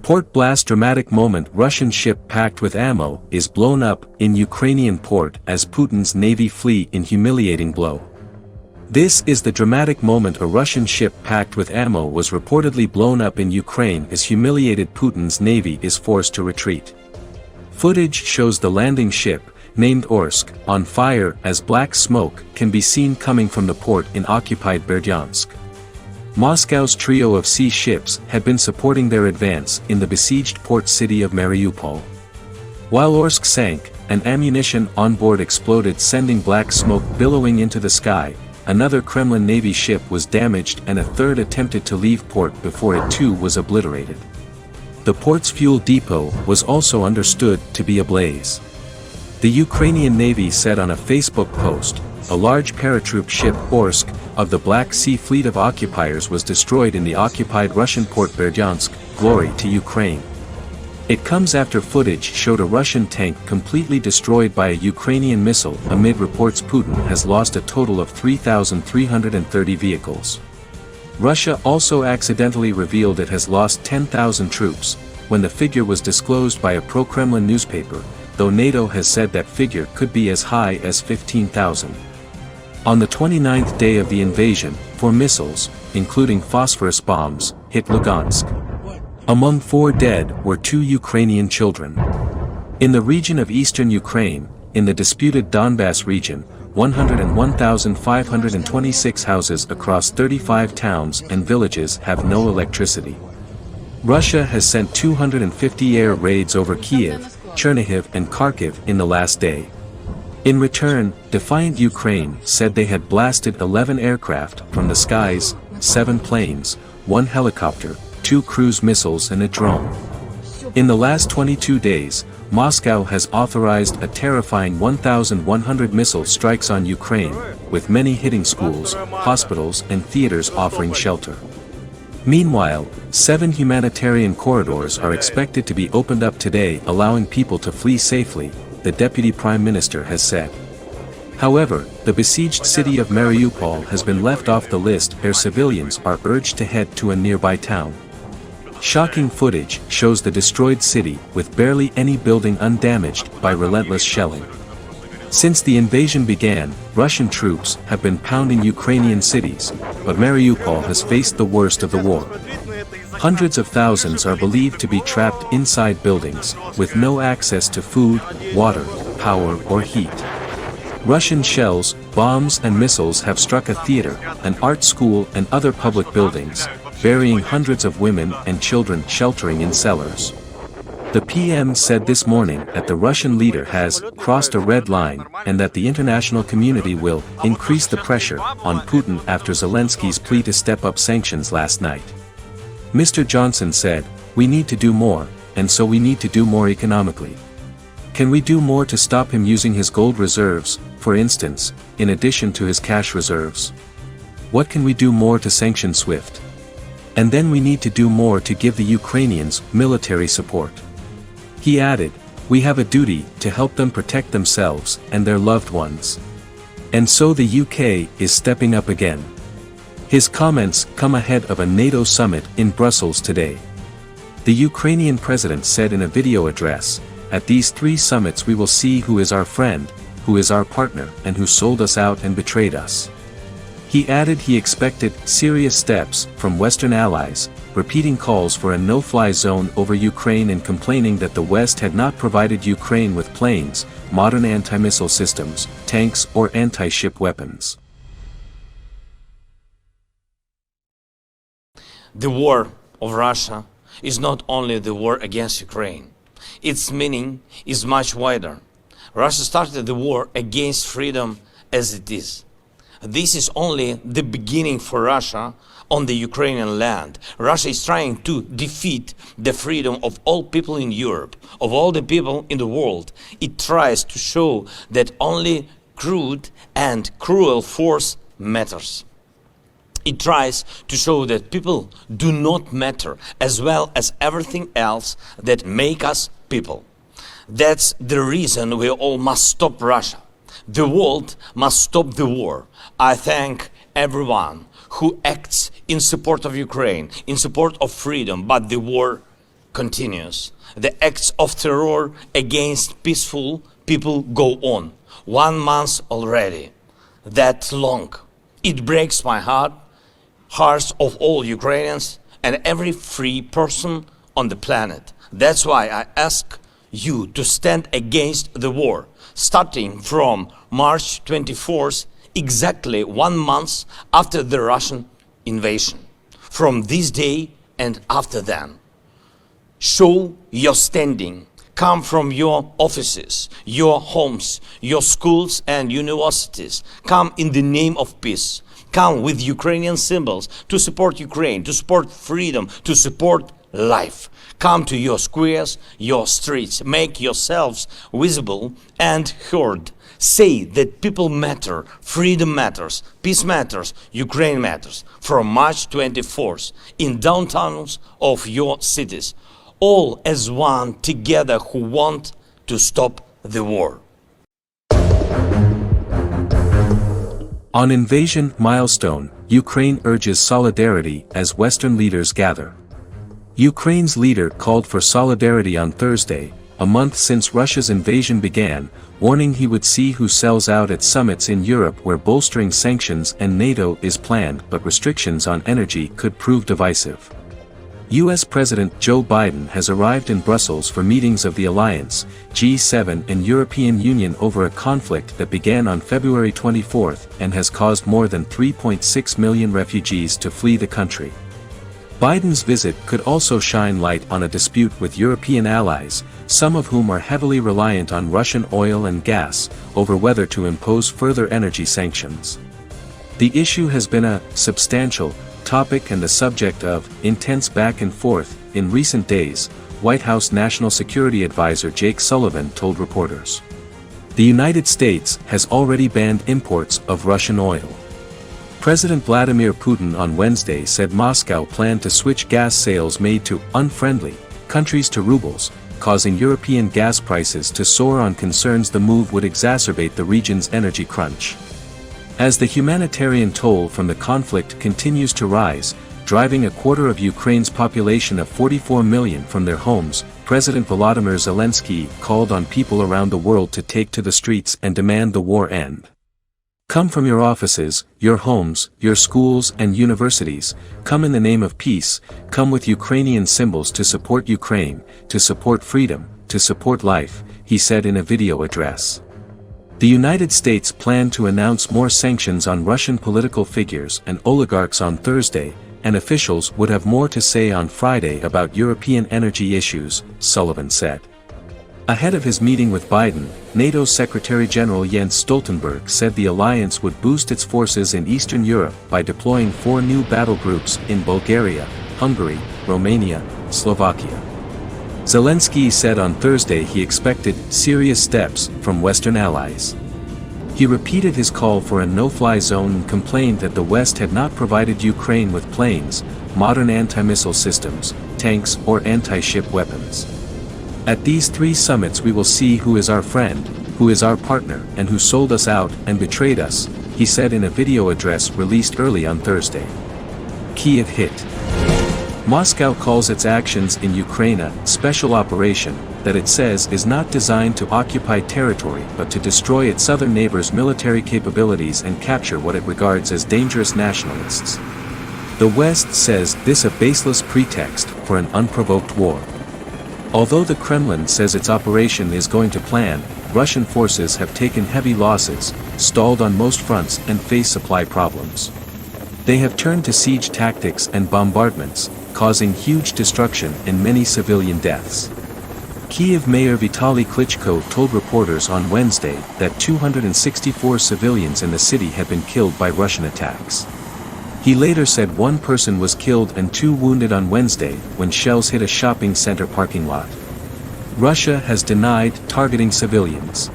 Port blast dramatic moment. Russian ship packed with ammo is blown up in Ukrainian port as Putin's navy flee in humiliating blow. This is the dramatic moment. A Russian ship packed with ammo was reportedly blown up in Ukraine as humiliated Putin's navy is forced to retreat. Footage shows the landing ship, named Orsk, on fire as black smoke can be seen coming from the port in occupied Berdyansk. Moscow's trio of sea ships had been supporting their advance in the besieged port city of Mariupol. While Orsk sank, an ammunition on board exploded, sending black smoke billowing into the sky. Another Kremlin Navy ship was damaged and a third attempted to leave port before it too was obliterated. The port's fuel depot was also understood to be ablaze. The Ukrainian Navy said on a Facebook post, a large paratroop ship Orsk, of the Black Sea Fleet of occupiers was destroyed in the occupied Russian port Berdyansk, glory to Ukraine. It comes after footage showed a Russian tank completely destroyed by a Ukrainian missile. Amid reports Putin has lost a total of 3,330 vehicles. Russia also accidentally revealed it has lost 10,000 troops, when the figure was disclosed by a pro-Kremlin newspaper, though NATO has said that figure could be as high as 15,000. On the 29th day of the invasion, 4 missiles, including phosphorus bombs, hit Lugansk. Among 4 dead were 2 Ukrainian children. In the region of eastern Ukraine, in the disputed Donbass region, 101,526 houses across 35 towns and villages have no electricity. Russia has sent 250 air raids over Kiev, Chernihiv and Kharkiv in the last day. In return, defiant Ukraine said they had blasted 11 aircraft from the skies, 7 planes, 1 helicopter, 2 cruise missiles and a drone. In the last 22 days, Moscow has authorized a terrifying 1,100 missile strikes on Ukraine, with many hitting schools, hospitals and theaters offering shelter. Meanwhile, 7 humanitarian corridors are expected to be opened up today, allowing people to flee safely, the Deputy Prime Minister has said. However, the besieged city of Mariupol has been left off the list where civilians are urged to head to a nearby town. Shocking footage shows the destroyed city with barely any building undamaged by relentless shelling. Since the invasion began, Russian troops have been pounding Ukrainian cities, but Mariupol has faced the worst of the war. Hundreds of thousands are believed to be trapped inside buildings, with no access to food, water, power or heat. Russian shells, bombs and missiles have struck a theater, an art school and other public buildings, burying hundreds of women and children sheltering in cellars. The PM said this morning that the Russian leader has crossed a red line and that the international community will increase the pressure on Putin after Zelensky's plea to step up sanctions last night. Mr. Johnson said, "We need to do more, and so we need to do more economically. Can we do more to stop him using his gold reserves, for instance, in addition to his cash reserves? What can we do more to sanction SWIFT? And then we need to do more to give the Ukrainians military support." He added, "We have a duty to help them protect themselves and their loved ones. And so the UK is stepping up again." His comments come ahead of a NATO summit in Brussels today. The Ukrainian president said in a video address, "At these 3 summits we will see who is our friend, who is our partner and who sold us out and betrayed us." He added he expected serious steps from Western allies, repeating calls for a no-fly zone over Ukraine and complaining that the West had not provided Ukraine with planes, modern anti-missile systems, tanks or anti-ship weapons. The war of Russia is not only the war against Ukraine. Its meaning is much wider. Russia started the war against freedom as it is. This is only the beginning for Russia on the Ukrainian land. Russia is trying to defeat the freedom of all people in Europe, of all the people in the world. It tries to show that only crude and cruel force matters. It tries to show that people do not matter, as well as everything else that make us people. That's the reason we all must stop Russia. The world must stop the war. I thank everyone who acts in support of Ukraine, in support of freedom, but the war continues. The acts of terror against peaceful people go on. 1 month already. That long. It breaks my hearts of all Ukrainians and every free person on the planet. That's why I ask you to stand against the war, starting from March 24th, exactly 1 month after the Russian invasion. From this day and after then. Show your standing. Come from your offices, your homes, your schools and universities. Come in the name of peace. Come with Ukrainian symbols to support Ukraine, to support freedom, to support life. Come to your squares, your streets. Make yourselves visible and heard. Say that people matter, freedom matters, peace matters, Ukraine matters. From March 24th, in downtowns of your cities. All as one together who want to stop the war. On invasion milestone, Ukraine urges solidarity as Western leaders gather. Ukraine's leader called for solidarity on Thursday, a month since Russia's invasion began, warning he would see who sells out at summits in Europe where bolstering sanctions and NATO is planned, but restrictions on energy could prove divisive. U.S. President Joe Biden has arrived in Brussels for meetings of the Alliance, G7 and European Union over a conflict that began on February 24 and has caused more than 3.6 million refugees to flee the country. Biden's visit could also shine light on a dispute with European allies, some of whom are heavily reliant on Russian oil and gas, over whether to impose further energy sanctions. The issue has been a substantial topic and the subject of intense back and forth in recent days, White House National Security Advisor Jake Sullivan told reporters. The United States has already banned imports of Russian oil. President Vladimir Putin on Wednesday said Moscow planned to switch gas sales made to unfriendly countries to rubles, causing European gas prices to soar on concerns the move would exacerbate the region's energy crunch. As the humanitarian toll from the conflict continues to rise, driving a quarter of Ukraine's population of 44 million from their homes, President Volodymyr Zelensky called on people around the world to take to the streets and demand the war end. Come from your offices, your homes, your schools and universities, come in the name of peace, come with Ukrainian symbols to support Ukraine, to support freedom, to support life, he said in a video address. The United States planned to announce more sanctions on Russian political figures and oligarchs on Thursday, and officials would have more to say on Friday about European energy issues, Sullivan said. Ahead of his meeting with Biden, NATO Secretary-General Jens Stoltenberg said the alliance would boost its forces in Eastern Europe by deploying 4 new battle groups in Bulgaria, Hungary, Romania, Slovakia. Zelensky said on Thursday he expected serious steps from Western allies. He repeated his call for a no-fly zone and complained that the West had not provided Ukraine with planes, modern anti-missile systems, tanks or anti-ship weapons. At these 3 summits we will see who is our friend, who is our partner and who sold us out and betrayed us, he said in a video address released early on Thursday. Kyiv hit. Moscow calls its actions in Ukraine a special operation that it says is not designed to occupy territory but to destroy its southern neighbor's military capabilities and capture what it regards as dangerous nationalists. The West says this a baseless pretext for an unprovoked war. Although the Kremlin says its operation is going to plan, Russian forces have taken heavy losses, stalled on most fronts and face supply problems. They have turned to siege tactics and bombardments, causing huge destruction and many civilian deaths. Kyiv Mayor Vitaly Klitschko told reporters on Wednesday that 264 civilians in the city had been killed by Russian attacks. He later said 1 person was killed and 2 wounded on Wednesday when shells hit a shopping center parking lot. Russia has denied targeting civilians.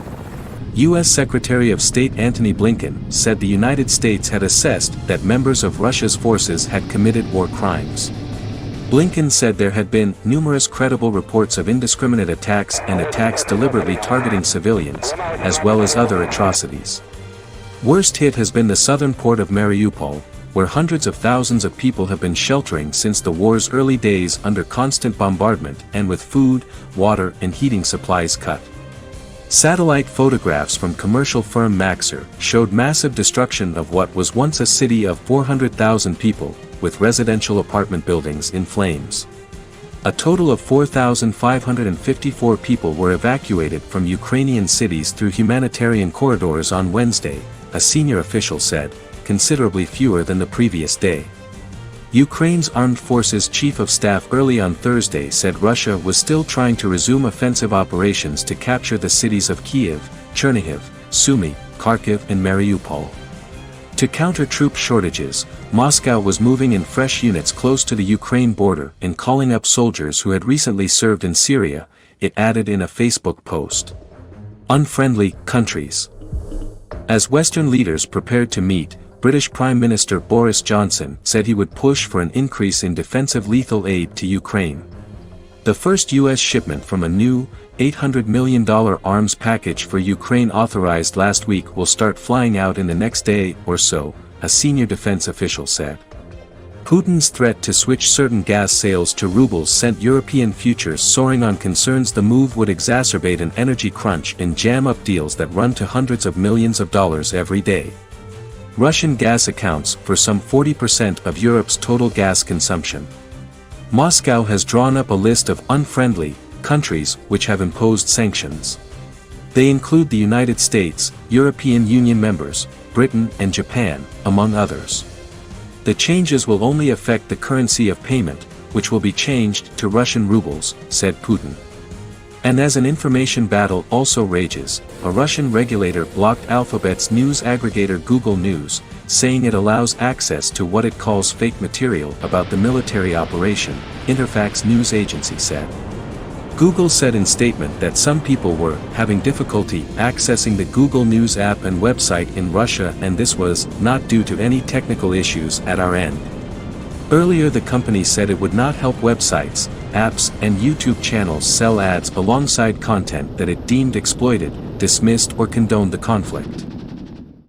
U.S. Secretary of State Antony Blinken said the United States had assessed that members of Russia's forces had committed war crimes. Blinken said there had been numerous credible reports of indiscriminate attacks and attacks deliberately targeting civilians, as well as other atrocities. Worst hit has been the southern port of Mariupol, where hundreds of thousands of people have been sheltering since the war's early days under constant bombardment and with food, water and heating supplies cut. Satellite photographs from commercial firm Maxar showed massive destruction of what was once a city of 400,000 people, with residential apartment buildings in flames. A total of 4,554 people were evacuated from Ukrainian cities through humanitarian corridors on Wednesday, a senior official said, considerably fewer than the previous day. Ukraine's Armed Forces Chief of Staff early on Thursday said Russia was still trying to resume offensive operations to capture the cities of Kyiv, Chernihiv, Sumy, Kharkiv and Mariupol. To counter troop shortages, Moscow was moving in fresh units close to the Ukraine border and calling up soldiers who had recently served in Syria, it added in a Facebook post. Unfriendly countries. As Western leaders prepared to meet, British Prime Minister Boris Johnson said he would push for an increase in defensive lethal aid to Ukraine. The first U.S. shipment from a new, $800 million arms package for Ukraine authorized last week will start flying out in the next day or so, a senior defense official said. Putin's threat to switch certain gas sales to rubles sent European futures soaring on concerns the move would exacerbate an energy crunch and jam up deals that run to hundreds of millions of dollars every day. Russian gas accounts for some 40% of Europe's total gas consumption. Moscow has drawn up a list of unfriendly countries which have imposed sanctions. They include the United States, European Union members, Britain and Japan, among others. The changes will only affect the currency of payment, which will be changed to Russian rubles, said Putin. And as an information battle also rages, a Russian regulator blocked Alphabet's news aggregator Google News, saying it allows access to what it calls fake material about the military operation, Interfax news agency said. Google said in statement that some people were having difficulty accessing the Google News app and website in Russia and this was not due to any technical issues at our end. Earlier the company said it would not help websites, apps and YouTube channels sell ads alongside content that it deemed exploited, dismissed or condoned the conflict.